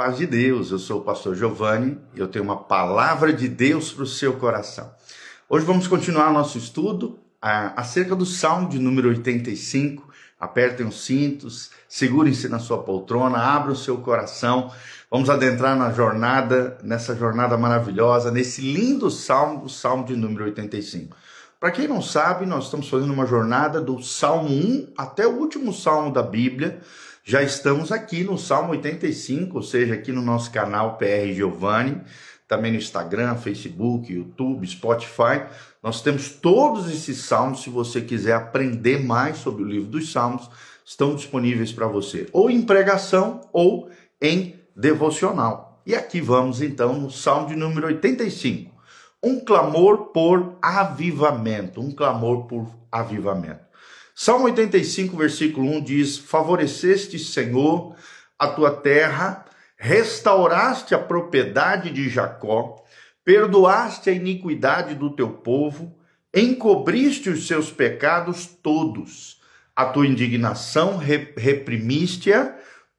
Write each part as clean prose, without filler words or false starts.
Paz de Deus, eu sou o pastor Giovanni e eu tenho uma palavra de Deus para o seu coração. Hoje vamos continuar nosso estudo acerca do Salmo de número 85. Apertem os cintos, segurem-se na sua poltrona, abram o seu coração. Vamos adentrar nessa jornada maravilhosa, nesse lindo salmo, o Salmo de número 85. Para quem não sabe, nós estamos fazendo uma jornada do Salmo 1 até o último Salmo da Bíblia. Já estamos aqui no Salmo 85, ou seja, aqui no nosso canal PR Giovanni, também no Instagram, Facebook, YouTube, Spotify. Nós temos todos esses salmos. Se você quiser aprender mais sobre o livro dos Salmos, estão disponíveis para você, ou em pregação ou em devocional. E aqui vamos então no Salmo de número 85. Um clamor por avivamento, Salmo 85, versículo 1 diz: Favoreceste, Senhor, a tua terra, restauraste a propriedade de Jacó, perdoaste a iniquidade do teu povo, encobriste os seus pecados todos, a tua indignação reprimiste-a,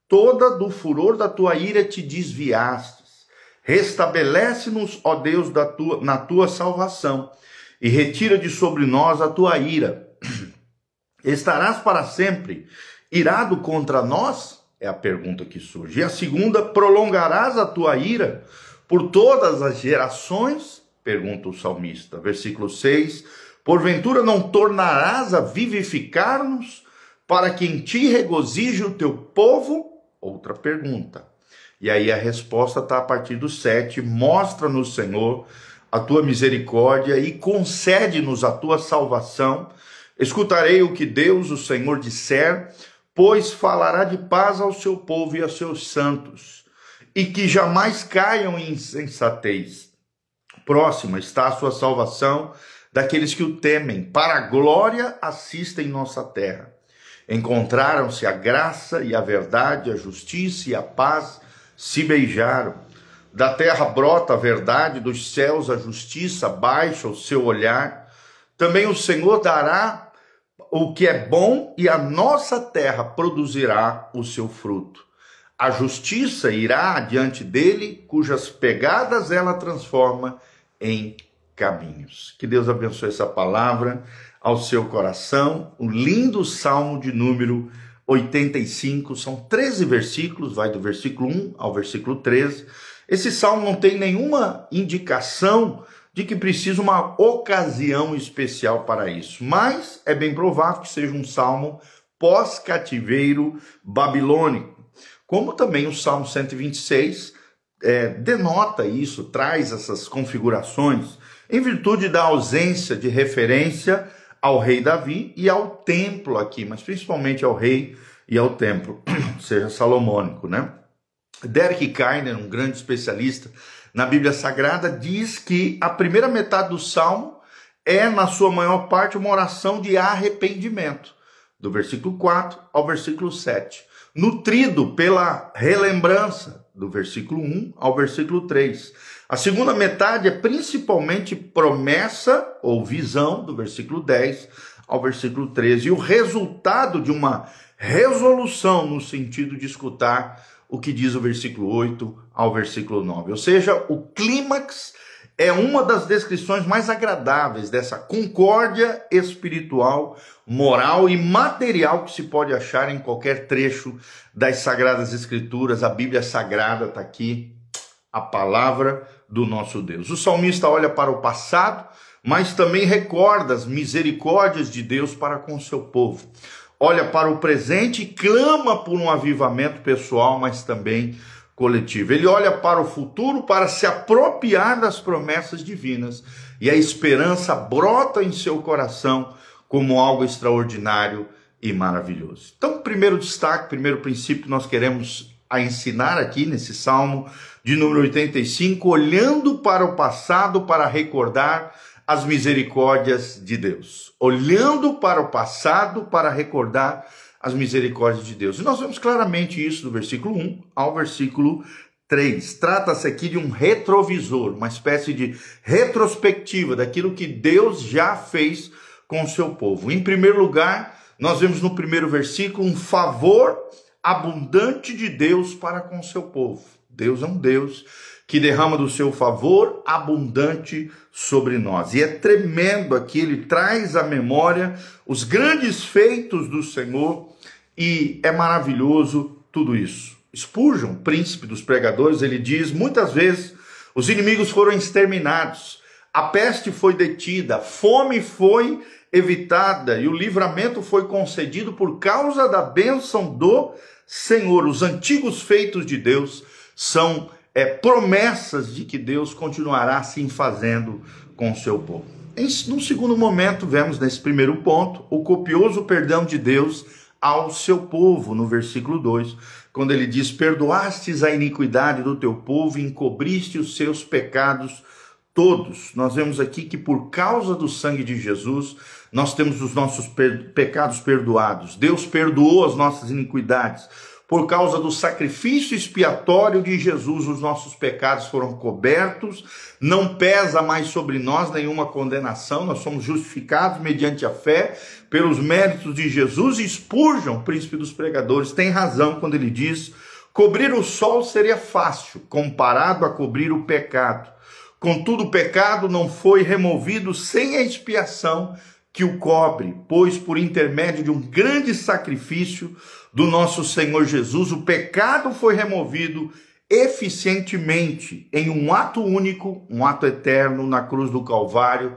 toda do furor da tua ira te desviastes. Restabelece-nos, ó Deus, na tua salvação, e retira de sobre nós a tua ira. Estarás para sempre irado contra nós? É a pergunta que surge. E a segunda, prolongarás a tua ira por todas as gerações? Pergunta o salmista. Versículo 6, porventura não tornarás a vivificar-nos para que em ti regozije o teu povo? Outra pergunta. E aí a resposta está a partir do 7, mostra-nos, Senhor, a tua misericórdia e concede-nos a tua salvação. Escutarei o que Deus, o Senhor, disser, pois falará de paz ao seu povo e aos seus santos, e que jamais caiam em insensatez. Próxima está a sua salvação daqueles que o temem, para a glória assista em nossa terra. Encontraram-se a graça e a verdade, a justiça e a paz se beijaram. Da terra brota a verdade, dos céus a justiça baixa o seu olhar. Também o Senhor dará o que é bom e a nossa terra produzirá o seu fruto. A justiça irá adiante dele, cujas pegadas ela transforma em caminhos. Que Deus abençoe essa palavra ao seu coração. O lindo Salmo de número 85, são 13 versículos, vai do versículo 1 ao versículo 13. Esse salmo não tem nenhuma indicação de que precisa uma ocasião especial para isso, mas é bem provável que seja um salmo pós-cativeiro babilônico, como também o Salmo 126 denota isso, traz essas configurações, em virtude da ausência de referência ao rei Davi e ao templo aqui, mas principalmente ao rei e ao templo, seja salomônico, né? Derek Kiner, um grande especialista na Bíblia Sagrada, diz que a primeira metade do Salmo é, na sua maior parte, uma oração de arrependimento, do versículo 4 ao versículo 7, nutrido pela relembrança, do versículo 1 ao versículo 3. A segunda metade é principalmente promessa ou visão, do versículo 10 ao versículo 13, e o resultado de uma resolução no sentido de escutar o que diz o versículo 8 ao versículo 9. Ou seja, o clímax é uma das descrições mais agradáveis dessa concórdia espiritual, moral e material que se pode achar em qualquer trecho das Sagradas Escrituras. A Bíblia Sagrada está aqui, a palavra do nosso Deus. O salmista olha para o passado, mas também recorda as misericórdias de Deus para com o seu povo. Olha para o presente e clama por um avivamento pessoal, mas também coletivo. Ele olha para o futuro para se apropriar das promessas divinas, e a esperança brota em seu coração como algo extraordinário e maravilhoso. Então, primeiro destaque, primeiro princípio que nós queremos ensinar aqui nesse Salmo de número 85, olhando para o passado para recordar as misericórdias de Deus. Olhando para o passado para recordar as misericórdias de Deus. E nós vemos claramente isso do versículo 1 ao versículo 3. Trata-se aqui de um retrovisor, uma espécie de retrospectiva daquilo que Deus já fez com o seu povo. Em primeiro lugar, nós vemos no primeiro versículo um favor abundante de Deus para com o seu povo. Deus é um Deus que derrama do seu favor abundante sobre nós. E é tremendo aqui, ele traz à memória os grandes feitos do Senhor, e é maravilhoso tudo isso. Spurgeon, príncipe dos pregadores, ele diz: muitas vezes os inimigos foram exterminados, a peste foi detida, a fome foi evitada e o livramento foi concedido por causa da bênção do Senhor. Os antigos feitos de Deus são promessas de que Deus continuará assim fazendo com o seu povo. Num segundo momento, vemos nesse primeiro ponto o copioso perdão de Deus ao seu povo, no versículo 2, quando ele diz: perdoastes a iniquidade do teu povo e encobriste os seus pecados todos. Nós vemos aqui que por causa do sangue de Jesus, nós temos os nossos pecados perdoados. Deus perdoou as nossas iniquidades. Por causa do sacrifício expiatório de Jesus, os nossos pecados foram cobertos, não pesa mais sobre nós nenhuma condenação, nós somos justificados mediante a fé, pelos méritos de Jesus. E Spurgeon, príncipe dos pregadores, tem razão quando ele diz: cobrir o sol seria fácil, comparado a cobrir o pecado. Contudo, o pecado não foi removido sem a expiação que o cobre, pois por intermédio de um grande sacrifício do nosso Senhor Jesus, o pecado foi removido eficientemente em um ato único, um ato eterno na cruz do Calvário,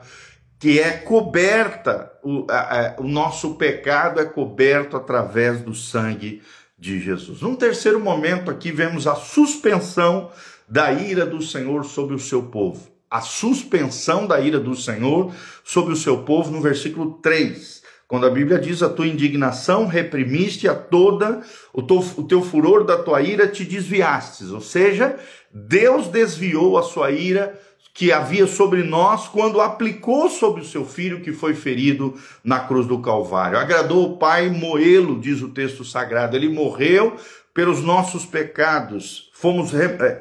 que é coberta, o nosso pecado é coberto através do sangue de Jesus. Num terceiro momento aqui vemos a suspensão da ira do Senhor sobre o seu povo. A suspensão da ira do Senhor sobre o seu povo no versículo 3, quando a Bíblia diz: a tua indignação reprimiste a toda, o teu furor da tua ira te desviastes. Ou seja, Deus desviou a sua ira que havia sobre nós quando aplicou sobre o seu filho que foi ferido na cruz do Calvário. Agradou o Pai moê-lo, diz o texto sagrado. Ele morreu pelos nossos pecados.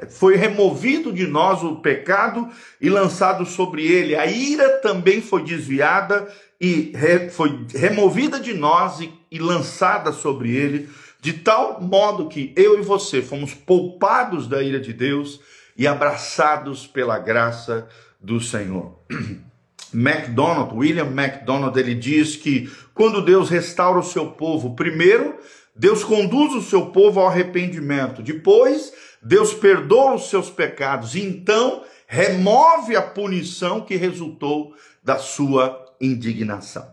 Foi removido de nós o pecado e lançado sobre ele. A ira também foi desviada e foi removida de nós e lançada sobre ele, de tal modo que eu e você fomos poupados da ira de Deus e abraçados pela graça do Senhor. William MacDonald, ele diz que quando Deus restaura o seu povo, primeiro, Deus conduz o seu povo ao arrependimento. Depois, Deus perdoa os seus pecados. E então, remove a punição que resultou da sua indignação.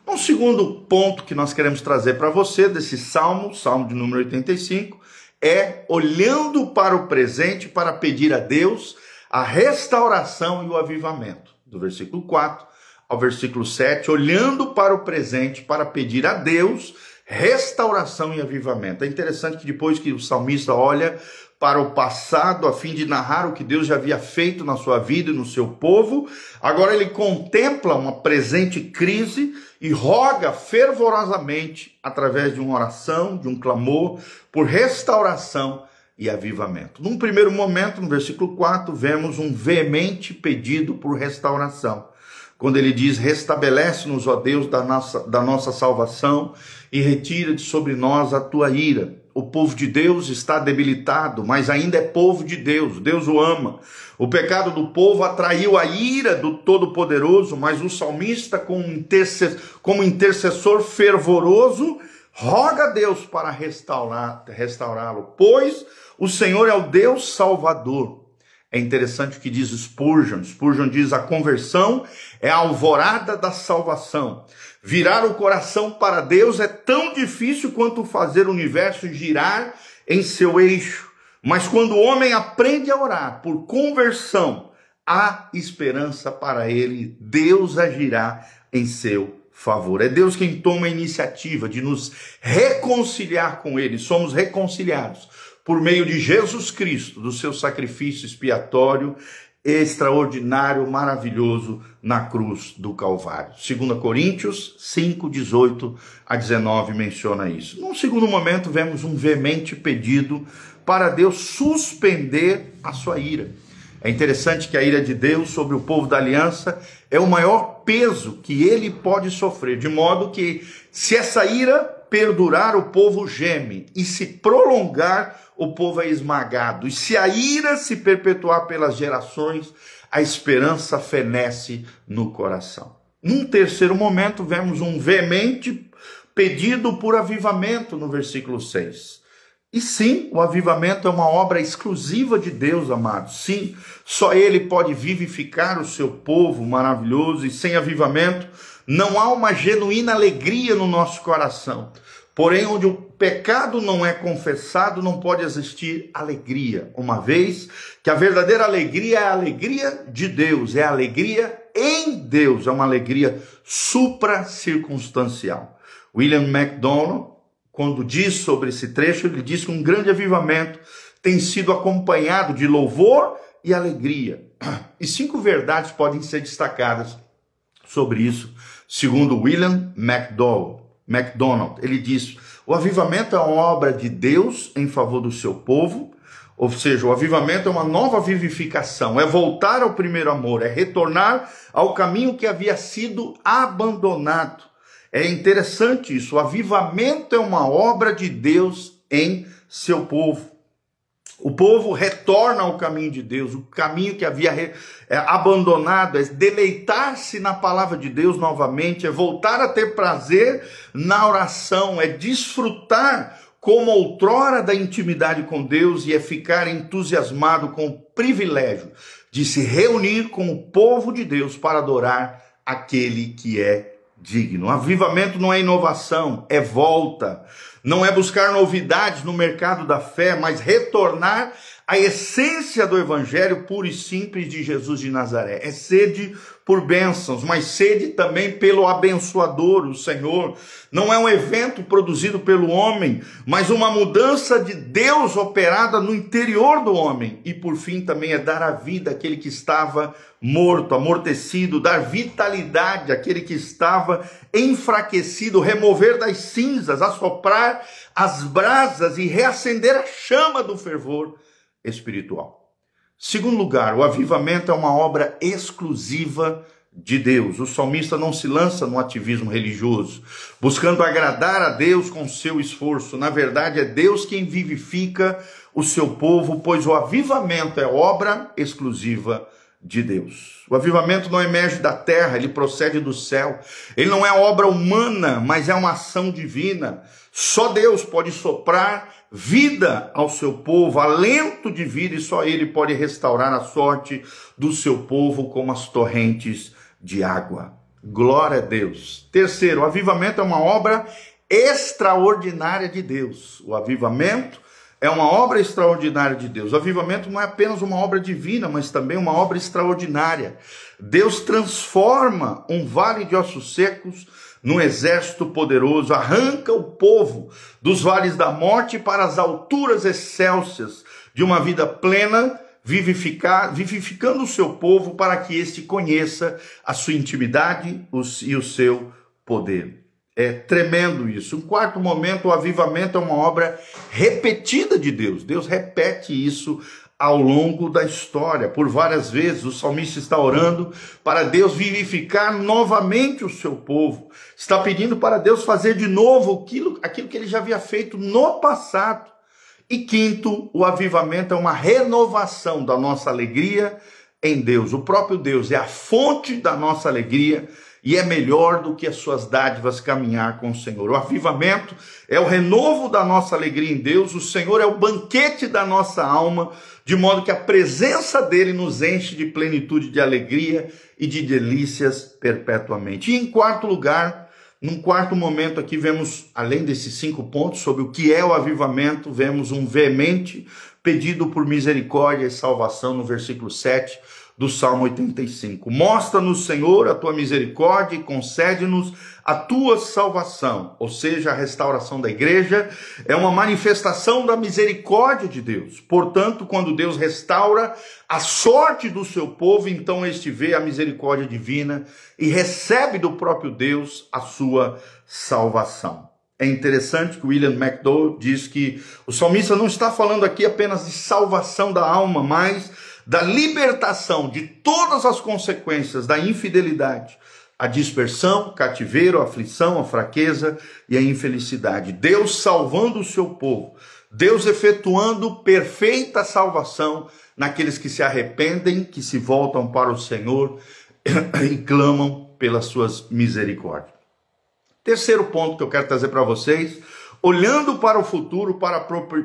Um segundo ponto que nós queremos trazer para você desse salmo, salmo de número 85, é olhando para o presente para pedir a Deus a restauração e o avivamento. Do versículo 4 ao versículo 7, olhando para o presente para pedir a Deus restauração e avivamento. É interessante que depois que o salmista olha para o passado a fim de narrar o que Deus já havia feito na sua vida e no seu povo, agora ele contempla uma presente crise e roga fervorosamente, através de uma oração, de um clamor, por restauração e avivamento. Num primeiro momento, no versículo 4, vemos um veemente pedido por restauração. Quando ele diz: restabelece-nos, ó Deus, da nossa salvação, e retira de sobre nós a tua ira. O povo de Deus está debilitado, mas ainda é povo de Deus. Deus o ama. O pecado do povo atraiu a ira do Todo-Poderoso, mas o salmista, como intercessor fervoroso, roga a Deus para restaurá-lo, pois o Senhor é o Deus Salvador. É interessante o que diz Spurgeon. Spurgeon diz: a conversão é a alvorada da salvação. Virar o coração para Deus é tão difícil quanto fazer o universo girar em seu eixo. Mas quando o homem aprende a orar por conversão, há esperança para ele. Deus agirá em seu favor. É Deus quem toma a iniciativa de nos reconciliar com ele. Somos reconciliados por meio de Jesus Cristo, do seu sacrifício expiatório, extraordinário, maravilhoso, na cruz do Calvário. 2 Coríntios 5, 18 a 19 menciona isso. Num segundo momento, vemos um veemente pedido para Deus suspender a sua ira. É interessante que a ira de Deus sobre o povo da aliança é o maior peso que ele pode sofrer, de modo que, se essa ira perdurar, o povo geme, e se prolongar, o povo é esmagado. E se a ira se perpetuar pelas gerações, a esperança fenece no coração. Num terceiro momento, vemos um veemente pedido por avivamento no versículo 6. E sim, o avivamento é uma obra exclusiva de Deus, amados. Sim, só Ele pode vivificar o seu povo maravilhoso, e sem avivamento não há uma genuína alegria no nosso coração. Porém, onde o pecado não é confessado, não pode existir alegria, uma vez que a verdadeira alegria é a alegria de Deus, é a alegria em Deus, é uma alegria supracircunstancial. William MacDonald, quando diz sobre esse trecho, ele diz que um grande avivamento tem sido acompanhado de louvor e alegria. E 5 verdades podem ser destacadas sobre isso, segundo William MacDonald. Ele diz: o avivamento é uma obra de Deus em favor do seu povo, ou seja, o avivamento é uma nova vivificação, é voltar ao primeiro amor, é retornar ao caminho que havia sido abandonado. É interessante isso, o avivamento é uma obra de Deus em seu povo. O povo retorna ao caminho de Deus, o caminho que havia abandonado, é deleitar-se na palavra de Deus novamente, é voltar a ter prazer na oração, é desfrutar como outrora da intimidade com Deus, e é ficar entusiasmado com o privilégio de se reunir com o povo de Deus para adorar aquele que é digno. Avivamento não é inovação, é volta. Não é buscar novidades no mercado da fé, mas retornar à essência do evangelho puro e simples de Jesus de Nazaré. É sede por bênçãos, mas sede também pelo abençoador, o Senhor. Não é um evento produzido pelo homem, mas uma mudança de Deus operada no interior do homem. E por fim também é dar a vida àquele que estava morto, amortecido, dar vitalidade àquele que estava enfraquecido, remover das cinzas, assoprar as brasas e reacender a chama do fervor espiritual. Segundo lugar, o avivamento é uma obra exclusiva de Deus. O salmista não se lança no ativismo religioso, buscando agradar a Deus com seu esforço. Na verdade, é Deus quem vivifica o seu povo, pois o avivamento é obra exclusiva de Deus. O avivamento não emerge da terra, ele procede do céu. Ele não é obra humana, mas é uma ação divina. Só Deus pode soprar vida ao seu povo, alento de vida, e só Ele pode restaurar a sorte do seu povo como as torrentes de água. Glória a Deus. Terceiro, o avivamento é uma obra extraordinária de Deus. O avivamento é uma obra extraordinária de Deus. O avivamento não é apenas uma obra divina, mas também uma obra extraordinária. Deus transforma um vale de ossos secos num exército poderoso, arranca o povo dos vales da morte para as alturas excelsas de uma vida plena, vivificando o seu povo para que este conheça a sua intimidade e o seu poder. É tremendo isso. Um quarto momento, o avivamento é uma obra repetida de Deus. Deus repete isso ao longo da história. Por várias vezes o salmista está orando para Deus vivificar novamente o seu povo. Está pedindo para Deus fazer de novo aquilo que ele já havia feito no passado. E quinto, o avivamento é uma renovação da nossa alegria em Deus. O próprio Deus é a fonte da nossa alegria e é melhor do que as suas dádivas caminhar com o Senhor. O avivamento é o renovo da nossa alegria em Deus. O Senhor é o banquete da nossa alma, de modo que a presença dele nos enche de plenitude de alegria e de delícias perpetuamente. E em quarto lugar, num quarto momento aqui, vemos, além desses 5 pontos sobre o que é o avivamento, vemos um veemente pedido por misericórdia e salvação no versículo 7 do Salmo 85. Mostra-nos, Senhor, a tua misericórdia e concede-nos a tua salvação. Ou seja, a restauração da igreja é uma manifestação da misericórdia de Deus. Portanto, quando Deus restaura a sorte do seu povo, então este vê a misericórdia divina e recebe do próprio Deus a sua salvação. É interessante que William MacDonald diz que o salmista não está falando aqui apenas de salvação da alma, mas da libertação de todas as consequências da infidelidade, a dispersão, o cativeiro, a aflição, a fraqueza e a infelicidade. Deus salvando o seu povo, Deus efetuando perfeita salvação naqueles que se arrependem, que se voltam para o Senhor e clamam pelas suas misericórdias. Terceiro ponto que eu quero trazer para vocês, olhando para o futuro para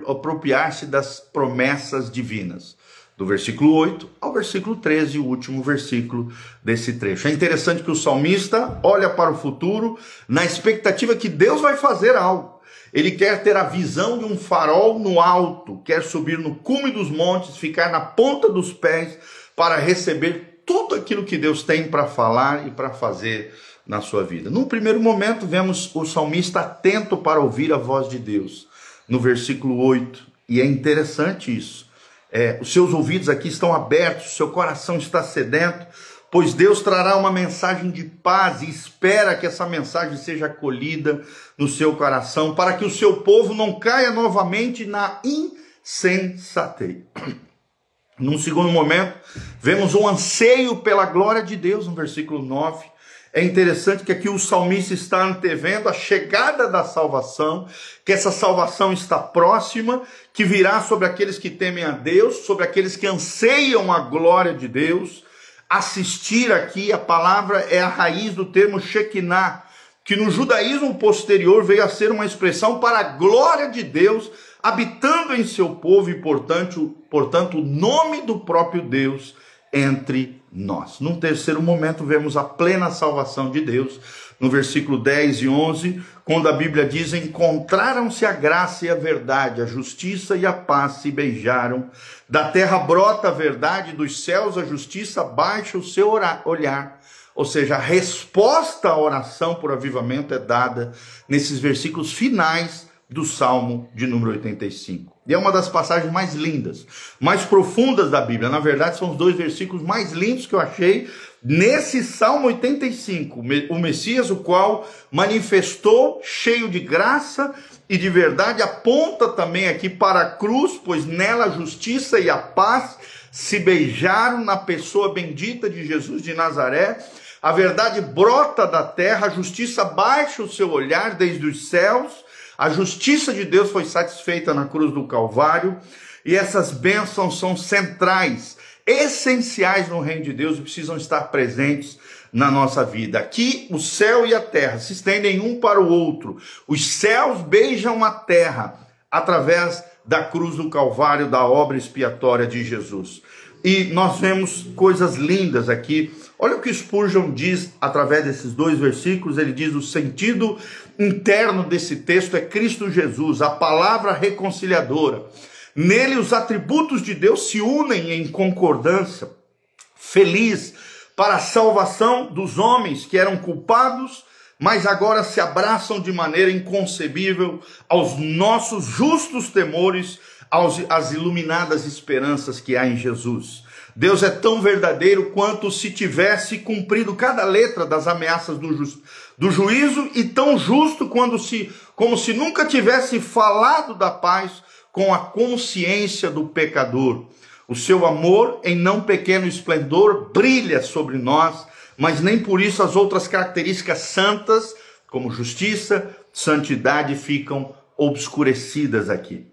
apropriar-se das promessas divinas. Do versículo 8 ao versículo 13, o último versículo desse trecho. É interessante que o salmista olha para o futuro na expectativa que Deus vai fazer algo. Ele quer ter a visão de um farol no alto, quer subir no cume dos montes, ficar na ponta dos pés para receber tudo aquilo que Deus tem para falar e para fazer na sua vida. Num primeiro momento, vemos o salmista atento para ouvir a voz de Deus, no versículo 8, e é interessante isso. Os seus ouvidos aqui estão abertos, seu coração está sedento, pois Deus trará uma mensagem de paz e espera que essa mensagem seja acolhida no seu coração, para que o seu povo não caia novamente na insensatez. Num segundo momento, vemos um anseio pela glória de Deus, no versículo 9. É interessante que aqui o salmista está antevendo a chegada da salvação, que essa salvação está próxima, que virá sobre aqueles que temem a Deus, sobre aqueles que anseiam a glória de Deus. Assistir aqui, a palavra é a raiz do termo Shekinah, que no judaísmo posterior veio a ser uma expressão para a glória de Deus, habitando em seu povo e, portanto, o nome do próprio Deus entre nós. Num terceiro momento, vemos a plena salvação de Deus, no versículo 10 e 11, quando a Bíblia diz: encontraram-se a graça e a verdade, a justiça e a paz se beijaram, da terra brota a verdade, dos céus a justiça baixa o seu olhar. Ou seja, a resposta à oração por avivamento é dada nesses versículos finais do Salmo de número 85. E é uma das passagens mais lindas, mais profundas da Bíblia. Na verdade, são os dois versículos mais lindos que eu achei nesse Salmo 85. O Messias, o qual manifestou cheio de graça e de verdade, aponta também aqui para a cruz, pois nela a justiça e a paz se beijaram na pessoa bendita de Jesus de Nazaré. A verdade brota da terra, a justiça baixa o seu olhar desde os céus. A justiça de Deus foi satisfeita na cruz do Calvário, e essas bênçãos são centrais, essenciais no reino de Deus e precisam estar presentes na nossa vida. Aqui o céu e a terra se estendem um para o outro. Os céus beijam a terra através da cruz do Calvário, da obra expiatória de Jesus. E nós vemos coisas lindas aqui. Olha o que Spurgeon diz através desses dois versículos. Ele diz: o sentido interno desse texto é Cristo Jesus, a palavra reconciliadora. Nele os atributos de Deus se unem em concordância, feliz para a salvação dos homens que eram culpados, mas agora se abraçam de maneira inconcebível aos nossos justos temores, às iluminadas esperanças que há em Jesus. Deus é tão verdadeiro quanto se tivesse cumprido cada letra das ameaças do juízo, e tão justo como se nunca tivesse falado da paz com a consciência do pecador. O seu amor, em não pequeno esplendor, brilha sobre nós, mas nem por isso as outras características santas, como justiça, santidade, ficam obscurecidas aqui.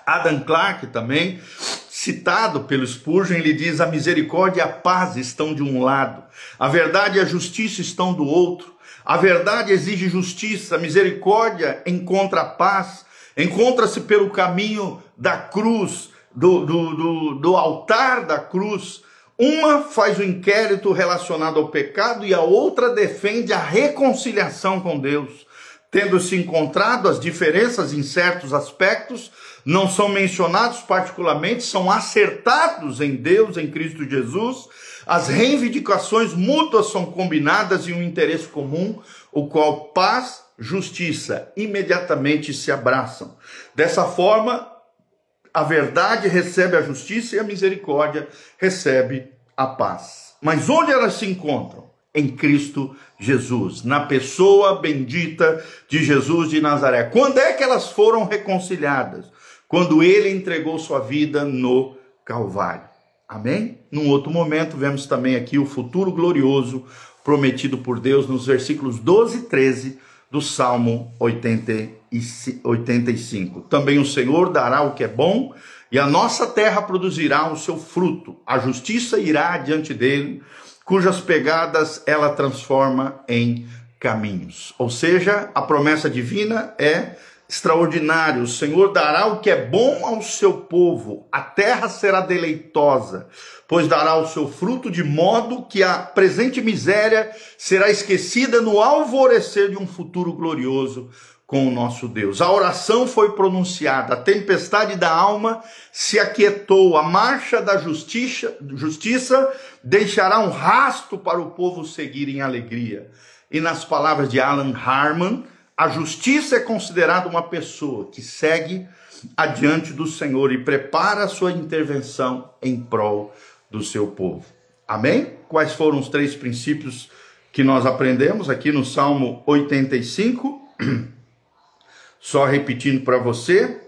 Adam Clarke também, citado pelo Spurgeon, ele diz: a misericórdia e a paz estão de um lado, a verdade e a justiça estão do outro. A verdade exige justiça, a misericórdia encontra a paz, encontra-se pelo caminho da cruz, do altar da cruz. Uma faz o inquérito relacionado ao pecado e a outra defende a reconciliação com Deus. Tendo-se encontrado as diferenças em certos aspectos, não são mencionados particularmente, são acertados em Deus, em Cristo Jesus. As reivindicações mútuas são combinadas em um interesse comum, o qual paz, justiça imediatamente se abraçam. Dessa forma, a verdade recebe a justiça e a misericórdia recebe a paz. Mas onde elas se encontram? Em Cristo Jesus, na pessoa bendita de Jesus de Nazaré. Quando é que elas foram reconciliadas? Quando ele entregou sua vida no Calvário. Amém? Num outro momento, vemos também aqui o futuro glorioso prometido por Deus nos versículos 12 e 13 do Salmo 85. Também o Senhor dará o que é bom, e a nossa terra produzirá o seu fruto. A justiça irá diante dele, cujas pegadas ela transforma em caminhos. Ou seja, a promessa divina é extraordinária. O Senhor dará o que é bom ao seu povo. A terra será deleitosa, pois dará o seu fruto, de modo que a presente miséria será esquecida no alvorecer de um futuro glorioso com o nosso Deus. A oração foi pronunciada, a tempestade da alma se aquietou, a marcha da justiça deixará um rasto para o povo seguir em alegria. E nas palavras de Alan Harmon, a justiça é considerada uma pessoa que segue adiante do Senhor e prepara a sua intervenção em prol do seu povo. Amém? Quais foram os 3 princípios que nós aprendemos aqui no Salmo 85? Só repetindo para você,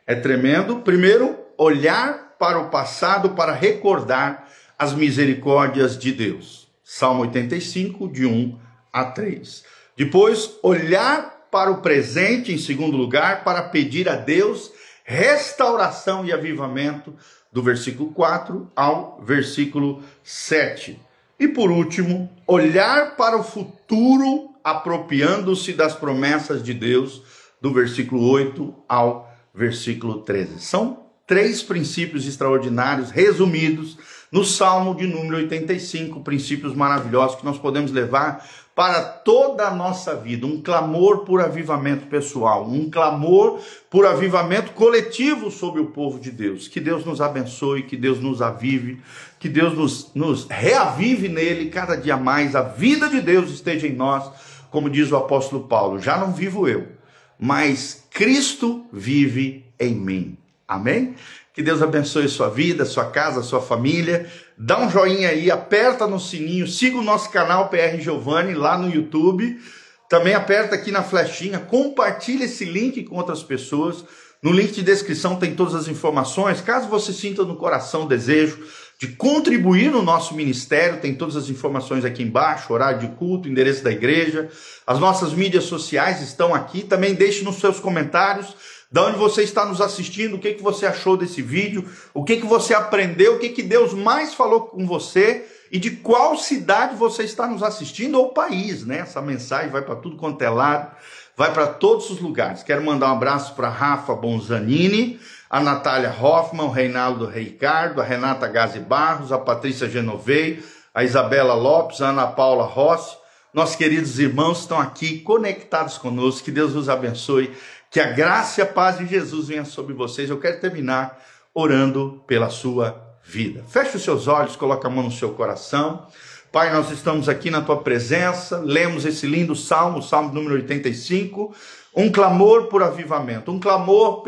é tremendo. Primeiro, olhar para o passado para recordar as misericórdias de Deus. Salmo 85, de 1 a 3. Depois, olhar para o presente, em segundo lugar, para pedir a Deus restauração e avivamento, do versículo 4 ao versículo 7. E por último, olhar para o futuro, apropriando-se das promessas de Deus, do versículo 8 ao versículo 13. São 3 princípios extraordinários, resumidos no Salmo de número 85, princípios maravilhosos que nós podemos levar para toda a nossa vida. Um clamor por avivamento pessoal, um clamor por avivamento coletivo sobre o povo de Deus. Que Deus nos abençoe, que Deus nos avive, que Deus nos reavive nele cada dia mais. A vida de Deus esteja em nós, como diz o apóstolo Paulo: já não vivo eu, mas Cristo vive em mim. Amém? Que Deus abençoe sua vida, sua casa, sua família. Dá um joinha aí, aperta no sininho, siga o nosso canal PR Giovanni lá no YouTube. Também aperta aqui na flechinha, compartilha esse link com outras pessoas. No link de descrição tem todas as informações. Caso você sinta no coração o desejo de contribuir no nosso ministério, tem todas as informações aqui embaixo, horário de culto, endereço da igreja. As nossas mídias sociais estão aqui. Também deixe nos seus comentários de onde você está nos assistindo, o que você achou desse vídeo, o que você aprendeu, o que Deus mais falou com você e de qual cidade você está nos assistindo ou país, né? Essa mensagem vai para tudo quanto é lado, vai para todos os lugares. Quero mandar um abraço para Rafa Bonzanini, a Natália Hoffman, o Reinaldo Ricardo, a Renata Gazi Barros, a Patrícia Genovei, a Isabela Lopes, a Ana Paula Rossi. Nossos queridos irmãos estão aqui conectados conosco. Que Deus os abençoe. Que a graça e a paz de Jesus venha sobre vocês. Eu quero terminar orando pela sua vida. Feche os seus olhos, coloque a mão no seu coração. Pai, nós estamos aqui na tua presença, lemos esse lindo salmo, o salmo número 85, um clamor por avivamento, um clamor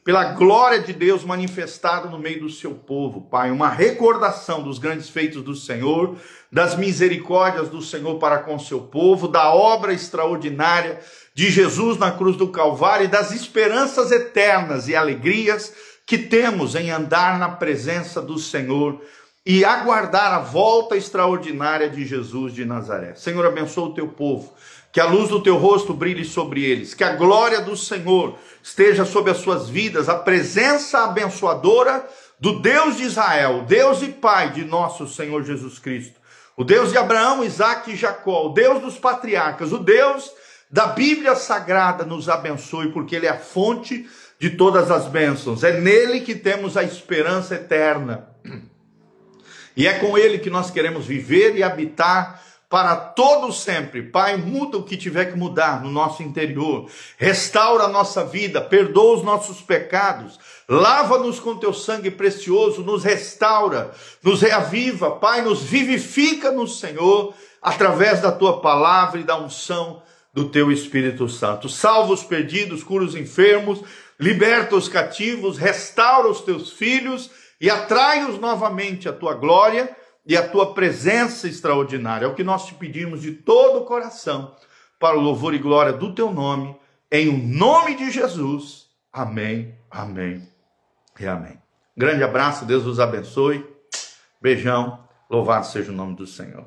pela glória de Deus manifestada no meio do seu povo, Pai, uma recordação dos grandes feitos do Senhor, das misericórdias do Senhor para com o seu povo, da obra extraordinária de Jesus na cruz do Calvário e das esperanças eternas e alegrias que temos em andar na presença do Senhor e aguardar a volta extraordinária de Jesus de Nazaré. Senhor, abençoa o teu povo, que a luz do teu rosto brilhe sobre eles, que a glória do Senhor esteja sobre as suas vidas, a presença abençoadora do Deus de Israel, Deus e Pai de nosso Senhor Jesus Cristo, o Deus de Abraão, Isaque e Jacó, o Deus dos patriarcas, o Deus da Bíblia Sagrada nos abençoe, porque Ele é a fonte de todas as bênçãos. É nele que temos a esperança eterna. E é com Ele que nós queremos viver e habitar para todo sempre. Pai, muda o que tiver que mudar no nosso interior. Restaura a nossa vida, perdoa os nossos pecados. Lava-nos com teu sangue precioso, nos restaura, nos reaviva. Pai, nos vivifica no Senhor, através da tua palavra e da unção do teu Espírito Santo. Salva os perdidos, cura os enfermos, liberta os cativos, restaura os teus filhos e atrai-os novamente à tua glória e à tua presença extraordinária. É o que nós te pedimos de todo o coração, para o louvor e glória do teu nome, em o nome de Jesus. Amém, amém e amém. Grande abraço, Deus os abençoe. Beijão, louvado seja o nome do Senhor.